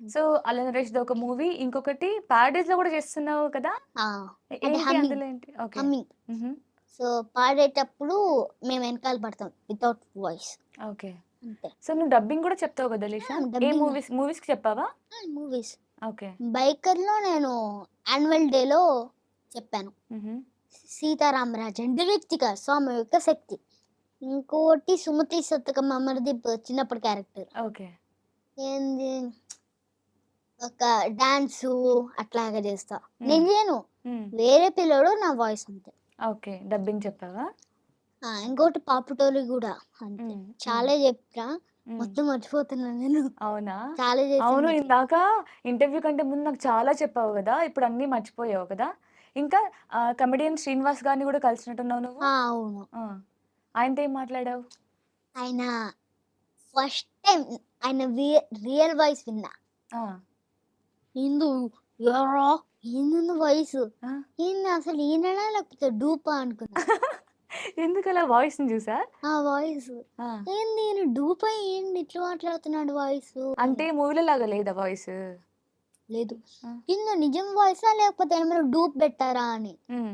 So 'అల్ల నరేష్‌ది' ఒక movie. ఇంకొకటి 'పారడైస్‌లో' కూడా చేస్తున్నావు కదా! ఆ! అది ఏంటి హమ్మింగ్. అందులో ఏంటి? ఓకే. హమ్మింగ్. హుహు. సో, పాడేటప్పుడు మేము వెనకాల పడతాం వితౌట్ వాయిస్ ఓకే. అంతే. సో నువ్వు డబ్బింగ్ కూడా చెప్తావు కదా లిషా? ఏ డబ్బింగ్ మూవీస్‌కి చెప్పావా? మూవీస్. ఓకే. 'బైకర్‌లో' నేను యాన్యువల్ డేలో చెప్పాను. హుహు. 'సీతారామరాజన్' డైరెక్ట్ కాదు, స్వామి యొక్క శక్తి. ఇంకోటి 'సుమతి శతకం అమరదీప్' చిన్నప్పటి క్యారెక్టర్. ఓకే. ఏంది ఒక డాన్సు అట్లాగా చేస్తా. హ్మ్. నేను చేయను. హ్మ్. వేరే పిల్లోడు నా వాయిస్ అంతే. ఓకే. డబ్బింగ్ చెప్పావా? ఇంకోటి 'పాపుటోలి' గూడా అంతే. హ్మ్. హ్మ్. చాలా చెప్పినా హ్మ్. మొత్తం మర్చిపోతున్నా నేను. అవునా? చాలా చేశాను అవును. అట్లా. ఇందాక ఇంటర్వ్యూ కంటే ముందు నాకు చాలా చెప్పావు గదా! ఇప్పుడు అన్నీ మర్చిపోయావు కదా! ఇంకా కమెడియన్ 'శ్రీనివాస్' గారిని గూడా కలిసినట్టున్నావు నువ్వు? అవును. ఆ! ఆయనతో ఏం మాట్లాడావు? ఆయన ఫస్ట్ టైమ్ ఆయన రియల్ వాయిస్ విన్నా. ఆ! ఏందో ఎవరా ఏందుంది వాయిసు. ఆ! ఏంది అసలు ఈయననా లేకపోతే డూపా అనుకున్నా. ఎందుకలా వాయిస్‌ని జూసా? ఆ వాయిసు. ఆ! ఏంది ఈయన డూపా ఏంది ఇట్లా మాట్లాడుతున్నాడు వాయిసు అంటే అని. మూవీలో లాగా లేదా వాయిసు? లేదు. ఆ! ఏందో నిజం వాయిసా లేకపోతే ఏమైనా డూప్ పెట్టారా అని. హ్మ్.